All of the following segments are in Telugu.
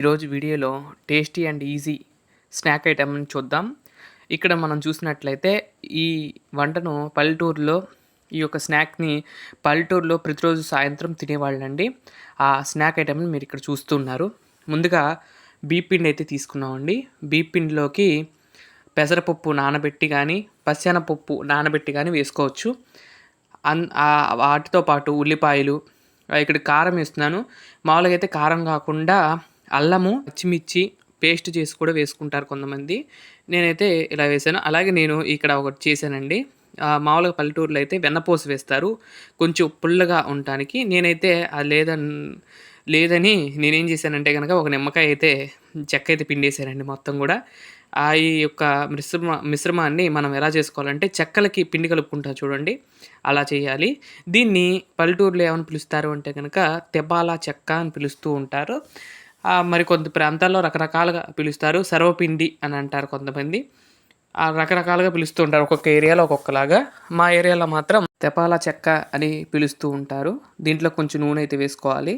ఈరోజు వీడియోలో టేస్టీ అండ్ ఈజీ స్నాక్ ఐటెంని చూద్దాం. ఇక్కడ మనం చూసినట్లయితే ఈ వంటను పల్లెటూరులో ఈ యొక్క స్నాక్‌ని పల్లెటూరులో ప్రతిరోజు సాయంత్రం తినేవాళ్ళండి. ఆ స్నాక్ ఐటెంని మీరు ఇక్కడ చూస్తున్నారు. ముందుగా బియ్య పిండి అయితే తీసుకున్నామండి. బియ్య పిండిలోకి పెసరపప్పు నానబెట్టి గానీ, పచ్చెనపప్పు నానబెట్టి గానీ వేసుకోవచ్చు. వాటితో పాటు ఉల్లిపాయలు, ఇక్కడ కారం వేస్తున్నాను. మామూలుగా అయితే కారం కాకుండా అల్లము, పచ్చిమిర్చి పేస్ట్ చేసి కూడా వేసుకుంటారు కొంతమంది. నేనైతే ఇలా వేశాను. అలాగే నేను ఇక్కడ ఒకటి చేశానండి. మామూలుగా పల్లెటూరులో అయితే వెన్నపూస వేస్తారు కొంచెం పుల్లగా ఉండటానికి. నేనైతే అది లేదని నేనేం చేశానంటే గనక ఒక నిమ్మకాయ అయితే చెక్క అయితే పిండేసానండి మొత్తం గూడా. ఈ యొక్క మిశ్రమాన్ని మనం ఎలా చేసుకోవాలంటే చెక్కలకి పిండి కలుపుకుంటాం చూడండి, అలా చేయాలి. దీన్ని పల్లెటూరులో ఏమని పిలుస్తారు అంటే గనక తెబాలా చెక్క అని పిలుస్తూ ఉంటారు. మరి కొంత ప్రాంతాల్లో రకరకాలుగా పిలుస్తారు. సర్వపిండి అని అంటారు కొంతమంది. రకరకాలుగా పిలుస్తూ ఉంటారు. ఒక్కొక్క ఏరియాలో ఒక్కొక్కలాగా. మా ఏరియాలో మాత్రం తెపాలా చెక్క అని పిలుస్తూ ఉంటారు. దీంట్లో కొంచెం నూనె అయితే వేసుకోవాలి.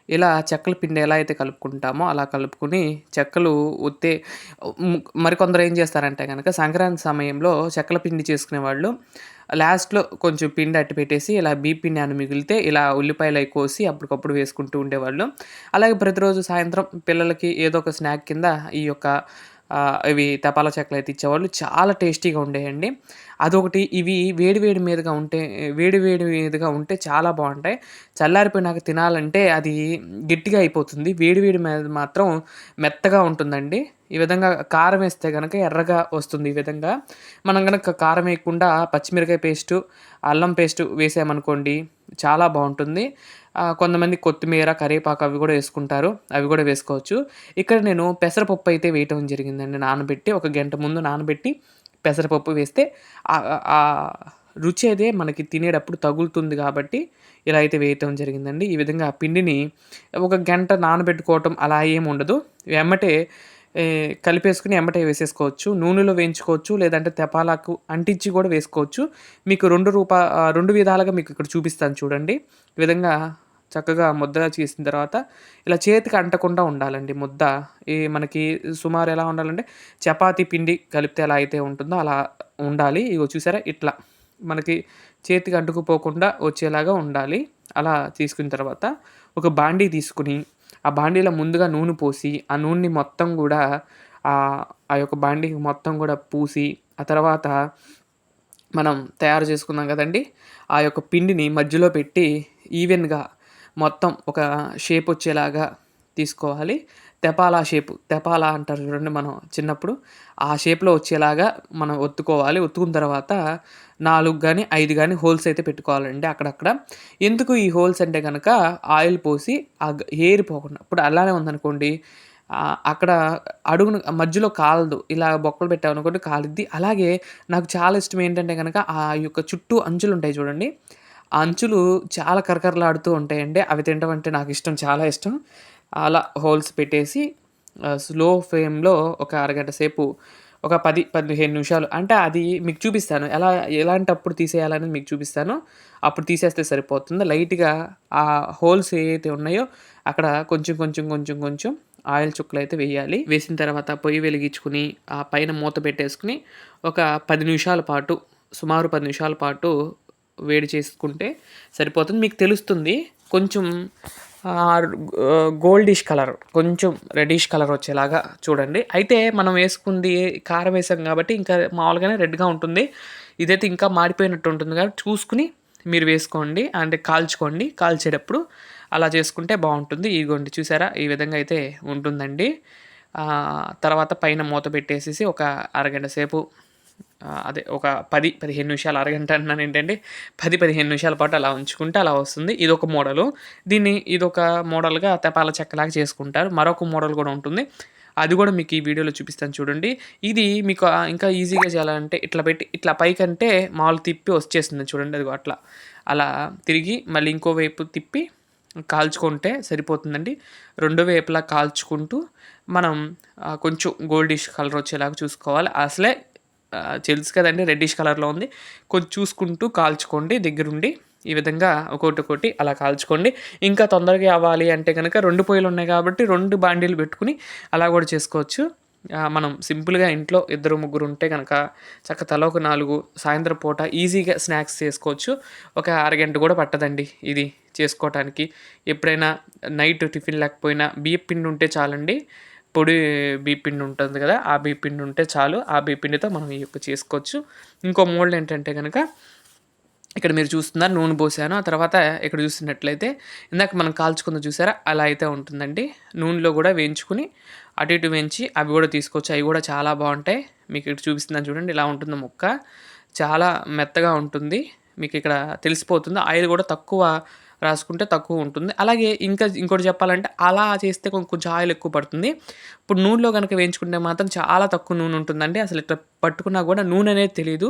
ఇలా చెక్కల పిండి ఎలా అయితే కలుపుకుంటామో అలా కలుపుకొని చెక్కలు మరికొందరు ఏం చేస్తారంటే గనక సంక్రాంతి సమయంలో చెక్కల పిండి చేసుకునేవాళ్ళు లాస్ట్‌లో కొంచెం పిండి అట్టి పెట్టేసి ఇలా బియ్య పిండి ఏమన్నా మిగిలితే ఇలా ఉల్లిపాయలయి కోసి అప్పటికప్పుడు వేసుకుంటూ ఉండేవాళ్ళు. అలాగే ప్రతిరోజు సాయంత్రం పిల్లలకి ఏదో ఒక స్నాక్ కింద ఈ యొక్క ఇవి తపాలా చెక్కలైతే ఇచ్చేవాళ్ళు. చాలా టేస్టీగా ఉండేయండి. అదొకటి. ఇవి వేడి వేడి మీదుగా ఉంటే చాలా బావుంటాయి. చల్లారిపోయినాక తినాలంటే అది గట్టిగా అయిపోతుంది. వేడి వేడి మీద మాత్రం మెత్తగా ఉంటుందండి. ఈ విధంగా కారం వేస్తే గనక ఎర్రగా వస్తుంది ఈ విధంగా. మనం గనక కారం వేయకుండా పచ్చిమిరకాయ పేస్టు, అల్లం పేస్టు వేసామనుకోండి చాలా బావుంటుంది. కొంతమంది కొత్తిమీర, కరివేపాకు అవి కూడా వేసుకుంటారు. అవి కూడా వేసుకోవచ్చు. ఇక్కడ నేను పెసరపప్పు అయితే వేయటం జరిగిందండి నానబెట్టి. ఒక గంట ముందు నానబెట్టి పెసరపప్పు వేస్తే రుచి అదే మనకి తినేటప్పుడు తగులుతుంది కాబట్టి ఇలా అయితే వేయటం జరిగిందండి. ఈ విధంగా ఆ పిండిని ఒక గంట నానబెట్టుకోవటం అలా ఏమి ఉండదు. ఎమ్మటే కలిపేసుకొని ఎమ్మటే వేసేసుకోవచ్చు. నూనెలో వేయించుకోవచ్చు. లేదంటే తెపాలకు అంటించి కూడా వేసుకోవచ్చు. మీకు 2 విధాలుగా మీకు ఇక్కడ చూపిస్తాను చూడండి. ఈ విధంగా చక్కగా ముద్దగా చేసిన తర్వాత ఇలా చేతికి అంటకుండా ఉండాలండి ముద్ద. మనకి సుమారు ఎలా ఉండాలంటే చపాతీ పిండి కలిపితే ఎలా అయితే ఉంటుందో అలా ఉండాలి. ఇగో చూసారా ఇట్లా మనకి చేతికి అంటుకుపోకుండా వచ్చేలాగా ఉండాలి. అలా తీసుకున్న తర్వాత ఒక బాండీ తీసుకొని ఆ బాండీలో ముందుగా నూనె పోసి ఆ నూనెని మొత్తం గూడా ఆ యొక్క బాండీకి మొత్తం గూడా పూసి ఆ తర్వాత మనం తయారు చేసుకున్నాం గదండీ! ఆ యొక్క పిండిని మధ్యలో పెట్టి ఈవెన్‌గా మొత్తం ఒక షేప్ వచ్చేలాగా తీసుకోవాలి. తెపాలా అంటారు చూడండి మనం చిన్నప్పుడు. ఆ షేప్‌లో వచ్చేలాగా మనం ఒత్తుకోవాలి. ఒత్తుకున్న తర్వాత 4 గాని, 5 గాని హోల్స్ అయితే పెట్టుకోవాలండి అక్కడక్కడ. ఎందుకు ఈ హోల్స్ అంటే గనక ఆయిల్ పోసి ఏరిపోకుండా. ఇప్పుడు అలానే ఉందనుకోండి, అక్కడ అడుగున మధ్యలో కాలదు. ఇలా బొక్కలు పెట్టామనుకోండి కాలిద్ది. అలాగే నాకు చాలా ఇష్టం ఏంటంటే గనక ఆ యొక్క చుట్టూ అంచులుంటాయి చూడండి. ఆ అంచులు చాలా కరకరలాడుతూ ఉంటాయండి. అవి తినటం అంటే నాకిష్టం. చాలా ఇష్టం. అలా హోల్స్ పెట్టేసి స్లో ఫ్లేమ్‌లో ఒక అరగంట సేపు ఒక 15 నిమిషాలు అంటే అది మీకు చూపిస్తాను. ఎలాంటప్పుడు తీసేయాలనేది మీకు చూపిస్తాను. అప్పుడు తీసేస్తే సరిపోతుంది. లైట్‌గా ఆ హోల్స్ ఏయైతే ఉన్నాయో అక్కడ కొంచెం ఆయిల్ చుక్కలైతే వేయాలి. వేసిన తర్వాత పొయ్యి వెలిగించుకొని ఆ పైన మూత పెట్టేసుకొని ఒక 10 నిమిషాల పాటు సుమారు 10 నిమిషాల పాటు వేడి చేసుకుంటే సరిపోతుంది. మీకు తెలుస్తుంది. కొంచెం గోల్డిష్ కలర్, కొంచెం రెడ్డిష్ కలర్ వచ్చేలాగా చూడండి. అయితే మనం వేసుకుంది కారం వేసాం కాబట్టి ఇంకా మామూలుగానే రెడ్‌గా ఉంటుంది. ఇదైతే ఇంకా మాడిపోయినట్టు ఉంటుంది కాబట్టి చూసుకొని మీరు వేసుకోండి. అంటే కాల్చుకోండి. కాల్చేటప్పుడు అలా చేసుకుంటే బావుంటుంది. ఇదిగోండి చూసారా? ఈ విధంగా అయితే ఉంటుందండి. తర్వాత పైన మూత పెట్టేసేసి ఒక అరగంట సేపు అదే ఒక 15 నిమిషాలు, అరగంట అంటున్నానేంటండి. 15 నిమిషాల పాటు అలా ఉంచుకుంటే అలా వస్తుంది. ఇదొక మోడలు. ఇదొక మోడల్‌గా తపాలా చెక్కలాగా చేసుకుంటారు. మరొక మోడల్ కూడా ఉంటుంది. అది కూడా మీకు ఈ వీడియోలో చూపిస్తాను చూడండి. ఇది మీకు ఇంకా ఈజీగా చేయాలంటే ఇట్లా పెట్టి ఇట్లా పైకంటే మాములుగా తిప్పి వచ్చేస్తుంది చూడండి. అదిగో అట్లా. అలా తిరిగి మళ్ళీ ఇంకో వైపు తిప్పి కాల్చుకుంటే సరిపోతుందండి. రెండో వైపులా కాల్చుకుంటూ మనం కొంచెం గోల్డిష్ కలర్ వచ్చేలాగా చూసుకోవాలి. అసలే తెలుసు కదండీ రెడ్డిష్ కలర్‌లో ఉంది. కొంచెం చూసుకుంటూ కాల్చుకోండి దగ్గరుండి. ఈ విధంగా ఒక్కొక్కటి అలా కాల్చుకోండి. ఇంకా తొందరగా అవ్వాలి అంటే గనక 2 పొయ్యిలు ఉన్నాయి కాబట్టి 2 బాండీలు పెట్టుకొని అలా కూడా చేసుకోవచ్చు. మనం సింపుల్‌గా ఇంట్లో ఇద్దరు, ముగ్గురు ఉంటే గనక తలా ఒక 4 సాయంత్రం పూట ఈజీగా స్నాక్స్ చేసుకోవచ్చు. ఒక అరగంట కూడా పట్టదండి ఇది చేసుకోవటానికి. ఎప్పుడైనా నైట్ టిఫిన్ లేకపోయినా బియ్యపు పిండి ఉంటే చాలండి. పొడి బియ్యపు పిండి ఉంటుంది కదా! ఆ బియ్యపు పిండి ఉంటే చాలు. ఆ బియ్యపు పిండితో మనం ఈ యొక్క చేసుకోవచ్చు. ఇంకో మోల్డ్ ఏంటంటే గనక ఇక్కడ మీరు చూస్తున్నారు నూనె పోసాను. ఆ తర్వాత ఇక్కడ చూస్తున్నట్లయితే ఇందాక మనం కాల్చుకుంది చూసారా? అలా అయితే ఉంటుందండి. నూనెలో కూడా వేయించుకొని అటు ఇటు వేయించి అవి కూడా తీసుకోవచ్చు. అవి కూడా చాలా బావుంటాయి. మీకు ఇక్కడ చూపిస్తున్నాను చూడండి. ఇలా ఉంటుంది ముక్క. చాలా మెత్తగా ఉంటుంది. మీకు ఇక్కడ తెలిసిపోతుంది. ఆయిల్ కూడా తక్కువ రాసుకుంటే తక్కువ ఉంటుంది. అలాగే ఇంకా ఇంకోటి చెప్పాలంటే అలా చేస్తే కొంచెం ఆయిల్ ఎక్కువ పడుతుంది. ఇప్పుడు నూనెలో గనక వేయించుకుంటే మాత్రం చాలా తక్కువ నూనె ఉంటుందండి. అసలు ఇట్లా పట్టుకున్నా కూడా నూనె అనేది తెలీదు.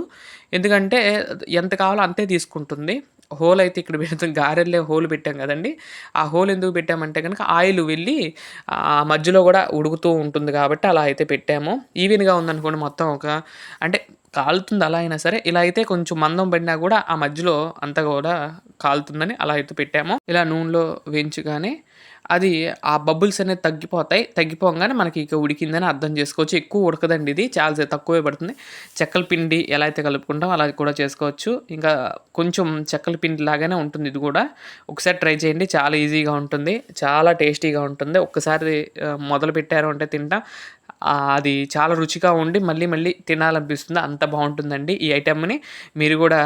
ఎందుకంటే ఎంత కావాలో అంతే తీసుకుంటుంది. హోల్ అయితే ఇక్కడ పెడతాం గారెల్లో హోల్ పెట్టాం కదండీ! ఆ హోల్ ఎందుకు పెట్టామంటే గనక ఆయిల్ వెళ్ళి మధ్యలో కూడా ఉడుకుతూ ఉంటుంది కాబట్టి అలా అయితే పెట్టాము. ఈవెన్‌గా ఉందనుకోండి మొత్తం అంటే కాలుతుంది అలా అయినా సరే, ఇలా అయితే కొంచెం మందం పడినా కూడా ఆ మధ్యలో అంతా కూడా కాలుతుందని అలా అయితే పెట్టాము. ఇలా నూనెలో వేయించగానే అది ఆ బబుల్స్ అనేది తగ్గిపోతాయి. తగ్గిపోగానే మనకి ఇక ఉడికిందని అర్థం చేసుకోవచ్చు. ఎక్కువ ఉడకదండి ఇది. చాలా తక్కువే పడుతుంది. చెక్కల పిండి ఎలా అయితే కలుపుకుంటామో అలా కూడా చేసుకోవచ్చు. ఇంకా కొంచెం చెక్కల పిండి లాగానే ఉంటుంది ఇది కూడా. ఒకసారి ట్రై చేయండి. చాలా ఈజీగా ఉంటుంది. చాలా టేస్టీగా ఉంటుంది. ఒక్కసారి మొదలుపెట్టారు అంటే అది చాలా రుచిగా ఉండి మళ్ళీ మళ్ళీ తినాలనిపిస్తుంది. అంత బావుంటుందండి. ఈ ఐటెమ్‌ని మీరు కూడా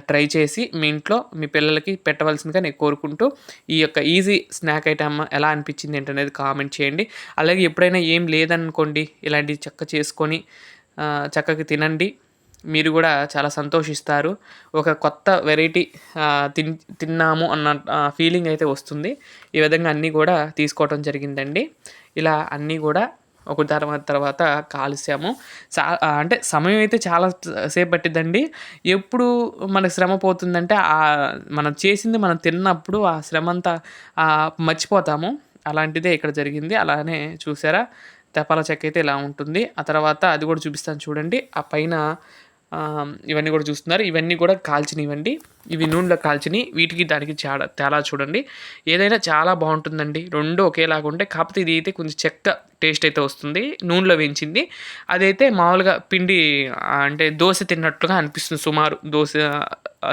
ట్రై చేసి మీ ఇంట్లో మీ పిల్లలకి పెట్టవలసిందిగా నేను కోరుకుంటూ, ఈ యొక్క ఈజీ స్నాక్ ఐటెమ్ ఎలా అనిపించింది ఏంటనేది కామెంట్ చేయండి. అలాగే ఎప్పుడైనా ఏం లేదనుకోండి ఇలాంటివి చేసుకొని చక్కగా తినండి. మీరు కూడా చాలా సంతోషిస్తారు. ఒక కొత్త వెరైటీ తిన్నాము అన్న ఫీలింగ్ అయితే వస్తుంది. ఈ విధంగా అన్నీ కూడా తీసుకోవటం జరిగిందండి. ఇలా అన్నీ కూడా ఒక తర్వాత కాల్చాము. అంటే సమయం అయితే చాలా సేపు పట్టిద్దండి. ఎప్పుడు మనకు శ్రమ పోతుందంటే మనం చేసింది మనం తిన్నప్పుడు ఆ శ్రమంతా మర్చిపోతాము. అలాంటిదే ఇక్కడ జరిగింది. అలానే చూసారా? తపాలా చెక్క అయితే ఇలా ఉంటుంది. ఆ తర్వాత అది కూడా చూపిస్తాను చూడండి. ఆ పైన ఇవన్నీ కూడా చూస్తున్నారు. ఇవన్నీ కూడా కాల్చినవండి. ఇవి నూనెలో కాల్చినయి. వీటికి దానికి తేడా చూడండి. ఏదైనా చాలా బావుంటుందండి. 2 ఒకేలాగా ఉంటాయి. కాకపోతే ఇది అయితే కొంచెం చెక్క టేస్ట్ అయితే వస్తుంది. నూనెలో వేయించింది. అదైతే మామూలుగా పిండి అంటే దోస తిన్నట్టుగా అనిపిస్తుంది సుమారు. దోస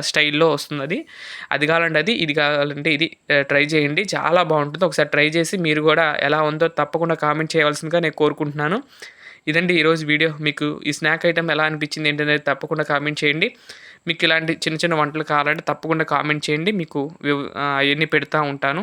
స్టైల్‌లో వస్తుందది. అది కావాలంటే అది, ఇది కావాలంటే ఇది ట్రై చేయండి. చాలా బావుంటుంది. ఒకసారి ట్రై చేసి మీరు కూడా ఎలా ఉందో తప్పకుండా కామెంట్ చేయవలసిందిగా నేను కోరుకుంటున్నాను. ఇదండి ఈరోజు వీడియో. మీకు ఈ స్నాక్ ఐటెమ్ ఎలా అనిపించింది ఏంటనేది తప్పకుండా కామెంట్ చేయండి. మీకు ఇలాంటి చిన్న చిన్న వంటలు కావాలంటే తప్పకుండా కామెంట్ చేయండి. మీకు అయన్నీ పెడతా ఉంటాను.